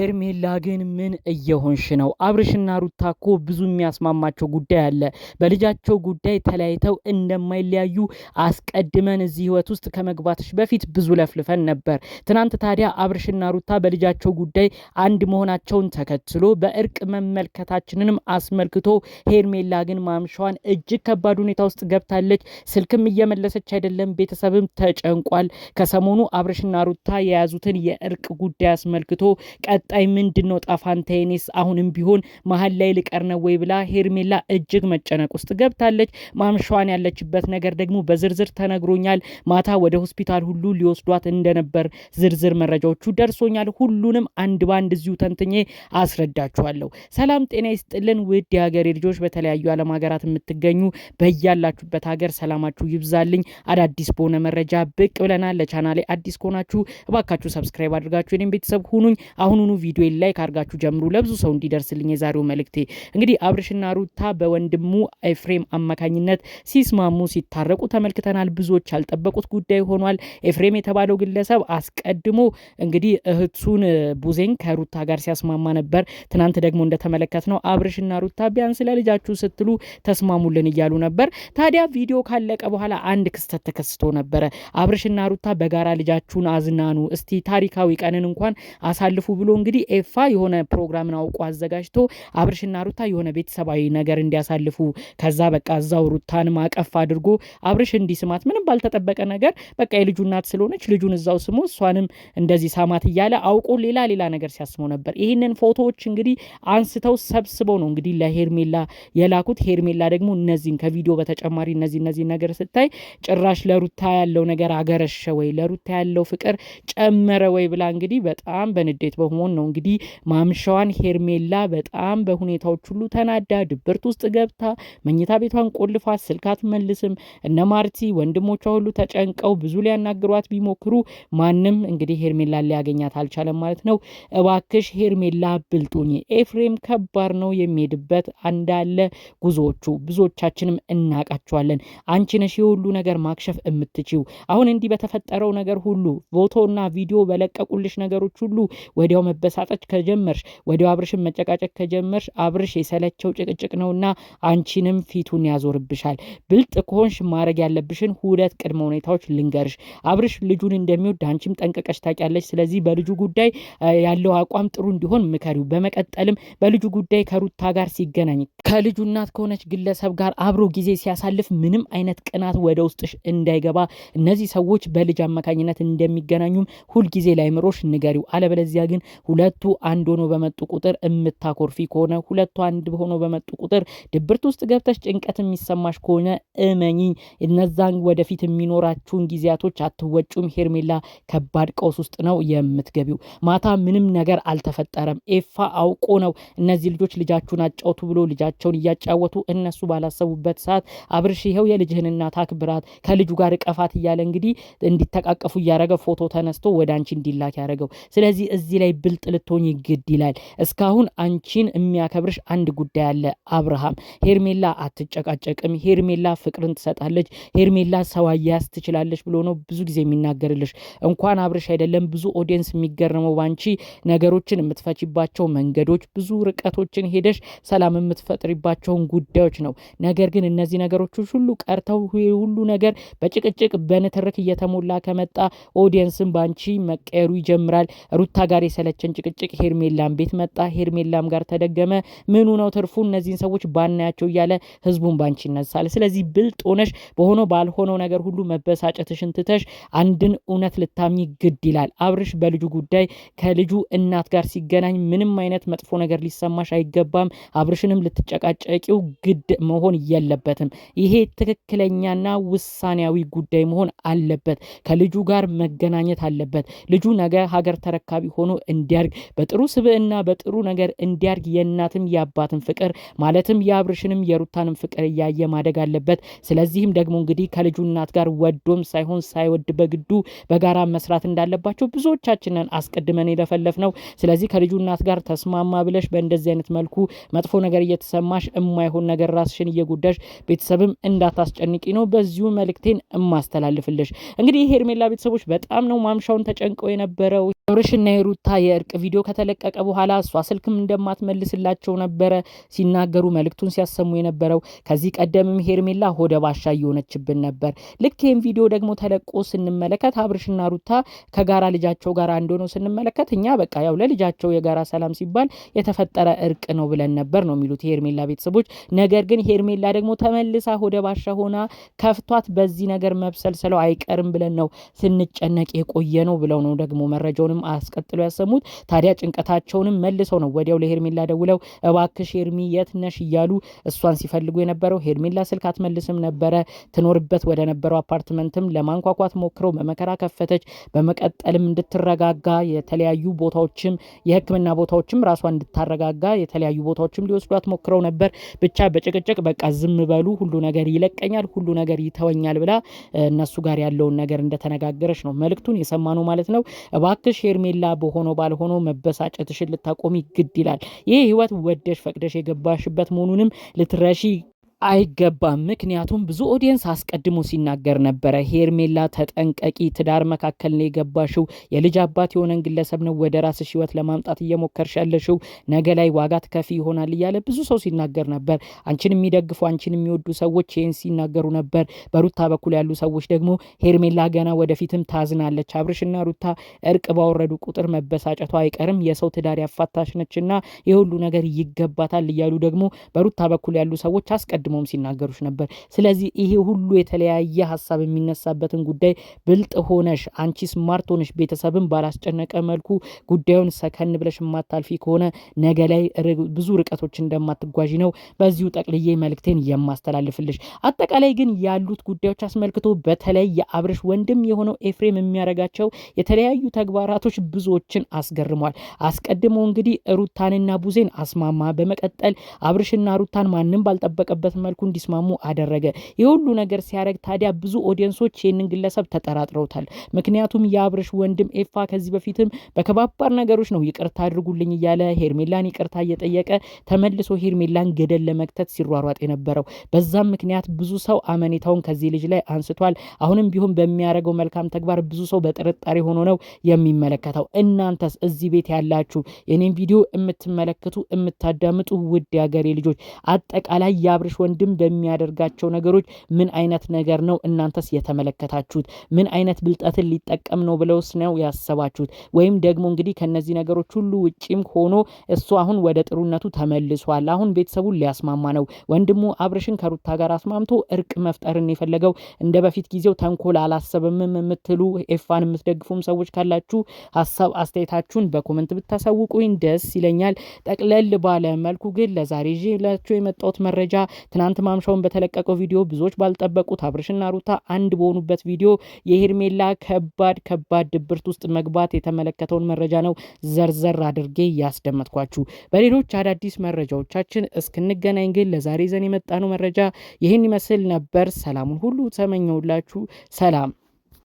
ሄርሜላ ግን ምን እየሆንሽ ነው? አብርሽና ሩታ እኮ ብዙ የሚያስማማቸው ጉዳይ አለ። በልጃቸው ጉዳይ ተለያይተው እንደማይለያዩ አስቀድመን እዚህ ህይወት ውስጥ ከመግባትሽ በፊት ብዙ ለፍልፈን ነበር። ትናንት ታዲያ አብርሽና ሩታ በልጃቸው ጉዳይ አንድ መሆናቸውን ተከትሎ በእርቅ መመልከታችንንም አስመልክቶ ሄርሜላ ግን ማምሻዋን እጅግ ከባድ ሁኔታ ውስጥ ገብታለች። ስልክም እየመለሰች አይደለም። ቤተሰብም ተጨንቋል። ከሰሞኑ አብርሽና ሩታ የያዙትን የእርቅ ጉዳይ አስመልክቶ ቀጣይ ምንድነው ጣፋንታዬንስ አሁንም ቢሆን መሀል ላይ ልቀር ነው ወይ ብላ ሄርሜላ እጅግ መጨነቅ ውስጥ ገብታለች። ማምሻዋን ያለችበት ነገር ደግሞ በዝርዝር ተነግሮኛል። ማታ ወደ ሆስፒታል ሁሉ ሊወስዷት እንደነበር ዝርዝር መረጃዎቹ ደርሶኛል። ሁሉንም አንድ ባንድ እዚሁ ተንትኜ አስረዳችኋለሁ። ሰላም ጤና ይስጥልን ውድ የሀገሬ ልጆች፣ በተለያዩ ዓለም ሀገራት የምትገኙ በያላችሁበት ሀገር ሰላማችሁ ይብዛልኝ። አዳዲስ በሆነ መረጃ ብቅ ብለናል። ለቻናሌ አዲስ ከሆናችሁ እባካችሁ ሰብስክራይብ አድርጋችሁ የኔን ቤተሰብ ሁኑኝ። አሁኑኑ ቪዲዮ ላይክ አድርጋችሁ ጀምሩ፣ ለብዙ ሰው እንዲደርስልኝ የዛሬው መልእክቴ። እንግዲህ አብርሽና ሩታ በወንድሙ ኤፍሬም አማካኝነት ሲስማሙ ሲታረቁ ተመልክተናል። ብዙዎች ያልጠበቁት ጉዳይ ሆኗል። ኤፍሬም የተባለው ግለሰብ አስቀድሞ እንግዲህ እህቱን ቡዜን ከሩታ ጋር ሲያስማማ ነበር። ትናንት ደግሞ እንደተመለከትነው አብርሽና ሩታ ቢያንስ ለልጃችሁ ስትሉ ተስማሙልን እያሉ ነበር። ታዲያ ቪዲዮ ካለቀ በኋላ አንድ ክስተት ተከስቶ ነበረ። አብርሽና ሩታ በጋራ ልጃችሁን አዝናኑ እስቲ ታሪካዊ ቀንን እንኳን አሳልፉ ብሎ እንግዲህ ኤፋ የሆነ ፕሮግራምን አውቆ አዘጋጅቶ አብርሽና ሩታ የሆነ ቤተሰባዊ ነገር እንዲያሳልፉ ከዛ በቃ እዛው ሩታን ማቀፍ አድርጎ አብርሽ እንዲስማት ምንም ባልተጠበቀ ነገር በቃ የልጁ እናት ስለሆነች ልጁን እዛው ስሞ እሷንም እንደዚህ ሳማት እያለ አውቆ ሌላ ነገር ሲያስመው ነበር። ይህንን ፎቶዎች እንግዲህ አንስተው ሰብስበው ነው እንግዲህ ለሄርሜላ የላኩት። ሄርሜላ ደግሞ እነዚህን ከቪዲዮ በተጨማሪ እነዚህ ነገር ስታይ ጭራሽ ለሩታ ያለው ነገር አገረሸ ወይ ለሩታ ያለው ፍቅር ጨመረ ወይ ብላ እንግዲህ በጣም በንዴት በመሆን ነው እንግዲህ ማምሻዋን ሄርሜላ በጣም በሁኔታዎች ሁሉ ተናዳ ድብርት ውስጥ ገብታ መኝታ ቤቷን ቆልፋ ስልክ አትመልስም። እነ ማርቲ ወንድሞቿ ሁሉ ተጨንቀው ብዙ ሊያናግሯት ቢሞክሩ ማንም እንግዲህ ሄርሜላ ሊያገኛት አልቻለም ማለት ነው። እባክሽ ሄርሜላ ብልጡኝ፣ ኤፍሬም ከባድ ነው የሚሄድበት እንዳለ ጉዞዎቹ ብዙዎቻችንም እናቃቸዋለን። አንቺ ነሽ የሁሉ ነገር ማክሸፍ የምትችው። አሁን እንዲህ በተፈጠረው ነገር ሁሉ ፎቶና ቪዲዮ በለቀቁልሽ ነገሮች ሁሉ ወዲያው መበሳጨት ከጀመርሽ፣ ወዲያው አብርሽን መጨቃጨቅ ከጀመርሽ አብርሽ የሰለቸው ጭቅጭቅ ነውና አንቺንም ፊቱን ያዞርብሻል። ብልጥ ከሆንሽ ማድረግ ያለብሽን ሁለት ቅድመ ሁኔታዎች ልንገርሽ። አብርሽ ልጁን እንደሚወድ አንቺም ጠንቀቀሽ ታውቂያለሽ። ስለዚህ በልጁ ጉዳይ ያለው አቋም ጥሩ እንዲሆን ምከሪው። በመቀጠልም በልጁ ጉዳይ ከሩታ ጋር ሲገናኝ ከልጁ እናት ከሆነች ግለሰብ ጋር አብሮ ጊዜ ሲያሳልፍ ምንም አይነት ቅናት ወደ ውስጥሽ እንዳይገባ፣ እነዚህ ሰዎች በልጅ አማካኝነት እንደሚገናኙም ሁልጊዜ ላይምሮሽ ንገሪው። አለበለዚያ ግን ሁለቱ አንድ ሆኖ በመጡ ቁጥር እምታኮርፊ ከሆነ ሁለቱ አንድ ሆኖ በመጡ ቁጥር ድብርት ውስጥ ገብተሽ ጭንቀት የሚሰማሽ ከሆነ እመኚኝ እነዛን ወደፊት የሚኖራችሁን ጊዜያቶች አትወጩም። ሄርሜላ ከባድ ቀውስ ውስጥ ነው የምትገቢው። ማታ ምንም ነገር አልተፈጠረም። ኤፋ አውቆ ነው እነዚህ ልጆች ልጃችሁን አጫውቱ ብሎ ልጃቸውን እያጫወቱ እነሱ ባላሰቡበት ሰዓት አብርሽ ይኸው የልጅህን እናት አክብራት ከልጁ ጋር እቀፋት እያለ እንግዲህ እንዲተቃቀፉ እያረገ ፎቶ ተነስቶ ወደ አንቺ እንዲላክ ያደረገው። ስለዚህ እዚህ ላይ ብልጥ ልትሆኝ ግድ ይላል። እስካሁን አንቺን የሚያከብርሽ አንድ ጉዳይ አለ፣ አብርሃም። ሄርሜላ አትጨቃጨቅም፣ ሄርሜላ ፍቅርን ትሰጣለች፣ ሄርሜላ ሰው አያያዝ ትችላለች ብሎ ነው ብዙ ጊዜ የሚናገርልሽ። እንኳን አብርሽ አይደለም ብዙ ኦዲየንስ የሚገረመው ባንቺ ነገሮችን የምትፈቺባቸው መንገዶች፣ ብዙ ርቀቶችን ሄደሽ ሰላም የምትፈጥሪባቸውን ጉዳዮች ነው። ነገር ግን እነዚህ ነገሮች ሁሉ ቀርተው ሁሉ ነገር በጭቅጭቅ በንትርክ እየተሞላ ከመጣ ኦዲየንስን ባንቺ መቀየሩ ይጀምራል። ሩታ ጋር የሰለቸን ጭቅጭቅ ሄርሜላም ቤት መጣ፣ ሄርሜላም ጋር ተደገመ። ምኑ ነው ትርፉ? እነዚህን ሰዎች ባናያቸው እያለ ህዝቡን ባንቺ ይነሳል። ስለዚህ ብልጥ ሆነሽ በሆነው ባልሆነው ነገር ሁሉ መበሳጨትሽን ትተሽ አንድን እውነት ልታምኚ ግድ ይላል። አብርሽ በልጁ ጉዳይ ከልጁ እናት ጋር ሲገናኝ ምንም አይነት መጥፎ ነገር ሊሰማሽ አይገባም። አብርሽንም ልትጨቃጨቂው ግድ መሆን የለበትም። ይሄ ትክክለኛና ውሳኔያዊ ጉዳይ መሆን አለበት። ከልጁ ጋር መገናኘት አለበት። ልጁ ነገ ሀገር ተረካቢ ሆኖ እንዲያድግ በጥሩ ስብዕና በጥሩ ነገር እንዲያድግ የእናትም የአባትም ፍቅር ማለትም የአብርሽንም የሩታንም ፍቅር እያየ ማደግ አለበት። ስለዚህም ደግሞ እንግዲህ ከልጁ እናት ጋር ወዶም ሳይሆን ሳይወድ በግዱ በጋራ መስራት እንዳለባቸው ብዙዎቻችንን አስቀድመን የለፈለፍ ነው። ስለዚህ ከልጁ እናት ጋር ተስማማ ብለሽ በእንደዚህ አይነት መልኩ መጥፎ ነገር እየተሰማሽ የማይሆን ነገር ራስሽን እየጎዳሽ ቤተሰብም እንዳታስጨንቂ ነው በዚሁ መልእክቴን እማስተላልፍልሽ። እንግዲህ ሄርሜላ ቤተሰቦች በጣም ነው ማምሻውን ተጨንቀው የነበረው። አብርሽና የሩታ የእርቅ ቪዲዮ ከተለቀቀ በኋላ እሷ ስልክም እንደማትመልስላቸው ነበረ ሲናገሩ መልእክቱን ሲያሰሙ የነበረው። ከዚህ ቀደምም ሄርሜላ ሆደ ባሻ እየሆነችብን ነበር። ልክ ይህን ቪዲዮ ደግሞ ተለቆ ስንመለከት አብርሽና ሩታ ከጋራ ልጃቸው ጋር አንድ ሆነው ስንመለከት እኛ በቃ ያው ለልጃቸው የጋራ ሰላም ሲባል የተፈጠረ እርቅ ነው ብለን ነበር ነው የሚሉት የሄርሜላ ቤተሰቦች። ነገር ግን ሄርሜላ ደግሞ ተመልሳ ሆደ ባሻ ሆና ከፍቷት በዚህ ነገር መብሰልሰለው አይቀርም ብለን ነው ስንጨነቅ የቆየ ነው ብለው ነው ደግሞ መረጃውንም አስቀጥለው ያሰሙት። ታዲያ ጭንቀታቸውንም መልሰው ነው ወዲያው ለሄርሜላ ደውለው እባክሽ ሄርሚ የት ነሽ እያሉ እሷን ሲፈልጉ የነበረው። ሄርሜላ ስልክ አትመልስም ነበረ። ትኖርበት ወደ ነበረው አፓርትመንትም ለማንኳኳት ሞክረው በመከራ ከፈተች። በመቀጠልም እንድትረጋጋ የተለያዩ ቦታዎችም የሕክምና ቦታዎችም ራሷ እንድታረጋጋ የተለያዩ ቦታዎችም ሊወስዷት ሞክረው ነበር። ብቻ በጭቅጭቅ በቃ ዝም በሉ ሁሉ ነገር ይለቀኛል ሁሉ ነገር ይተወኛል ብላ እነሱ ጋር ያለውን ነገር እንደተነጋገረች ነው መልእክቱን የሰማነው ማለት ነው። እባክሽ ሄርሜላ በሆነው ባልሆነው መበሳጨትሽን ልታቆሚ ግድ ይላል። ይህ ህይወት ወደሽ ፈቅደሽ የገባሽበት መሆኑንም ልትረሺ አይገባም። ምክንያቱም ብዙ ኦዲየንስ አስቀድሞ ሲናገር ነበረ ሄርሜላ ተጠንቀቂ፣ ትዳር መካከል ነው የገባሽው፣ የልጅ አባት የሆነን ግለሰብ ነው ወደ ራስሽ ህይወት ለማምጣት እየሞከርሽ ያለሽው፣ ነገ ላይ ዋጋ ትከፊ ይሆናል እያለ ብዙ ሰው ሲናገር ነበር። አንቺን የሚደግፉ አንቺን የሚወዱ ሰዎች ይህን ሲናገሩ ነበር። በሩታ በኩል ያሉ ሰዎች ደግሞ ሄርሜላ ገና ወደፊትም ታዝናለች፣ አብርሽና ሩታ እርቅ ባወረዱ ቁጥር መበሳጨቷ አይቀርም፣ የሰው ትዳር ያፋታሽ ነችና የሁሉ ነገር ይገባታል እያሉ ደግሞ በሩታ በኩል ያሉ ሰዎች አስቀድሞ ሲናገሩሽ ነበር። ስለዚህ ይሄ ሁሉ የተለያየ ሀሳብ የሚነሳበትን ጉዳይ ብልጥ ሆነሽ አንቺ ስማርት ሆነሽ ቤተሰብን ባላስጨነቀ መልኩ ጉዳዩን ሰከን ብለሽ የማታልፊ ከሆነ ነገ ላይ ብዙ ርቀቶች እንደማትጓዥ ነው በዚሁ ጠቅልዬ መልእክቴን የማስተላልፍልሽ። አጠቃላይ ግን ያሉት ጉዳዮች አስመልክቶ በተለይ የአብርሽ ወንድም የሆነው ኤፍሬም የሚያረጋቸው የተለያዩ ተግባራቶች ብዙዎችን አስገርሟል። አስቀድሞ እንግዲህ ሩታንና ቡዜን አስማማ። በመቀጠል አብርሽና ሩታን ማንም ባልጠበቀበት መልኩ እንዲስማሙ አደረገ። የሁሉ ነገር ሲያደርግ ታዲያ ብዙ ኦዲየንሶች ይህንን ግለሰብ ተጠራጥረውታል። ምክንያቱም የአብርሽ ወንድም ኤፋ ከዚህ በፊትም በከባባር ነገሮች ነው ይቅርታ አድርጉልኝ እያለ ሄርሜላን ይቅርታ እየጠየቀ ተመልሶ ሄርሜላን ገደል ለመክተት ሲሯሯጥ የነበረው። በዛም ምክንያት ብዙ ሰው አመኔታውን ከዚህ ልጅ ላይ አንስቷል። አሁንም ቢሆን በሚያደርገው መልካም ተግባር ብዙ ሰው በጥርጣሬ ሆኖ ነው የሚመለከተው። እናንተስ እዚህ ቤት ያላችሁ የኔን ቪዲዮ የምትመለከቱ የምታዳምጡ ውድ ያገሬ ልጆች አጠቃላይ የአብርሽ ወንድም በሚያደርጋቸው ነገሮች ምን አይነት ነገር ነው እናንተስ የተመለከታችሁት? ምን አይነት ብልጠትን ሊጠቀም ነው ብለውስ ነው ያሰባችሁት? ወይም ደግሞ እንግዲህ ከነዚህ ነገሮች ሁሉ ውጪም ሆኖ እሱ አሁን ወደ ጥሩነቱ ተመልሷል። አሁን ቤተሰቡን ሊያስማማ ነው። ወንድሙ አብርሽን ከሩታ ጋር አስማምቶ እርቅ መፍጠርን የፈለገው እንደ በፊት ጊዜው ተንኮል አላሰበም የምትሉ ኤፋን የምትደግፉም ሰዎች ካላችሁ ሀሳብ አስተያየታችሁን በኮመንት ብታሳውቁኝ ደስ ይለኛል። ጠቅለል ባለ መልኩ ግን ለዛሬ ይዤላችሁ የመጣሁት መረጃ ትናንት ማምሻውን በተለቀቀው ቪዲዮ ብዙዎች ባልጠበቁት አብርሽና ሩታ አንድ በሆኑበት ቪዲዮ የሄርሜላ ከባድ ድብርት ውስጥ መግባት የተመለከተውን መረጃ ነው ዘርዘር አድርጌ ያስደመጥኳችሁ። በሌሎች አዳዲስ መረጃዎቻችን እስክንገናኝ ግን ለዛሬ ይዘን የመጣነው መረጃ ይህን ይመስል ነበር። ሰላሙን ሁሉ ተመኘውላችሁ። ሰላም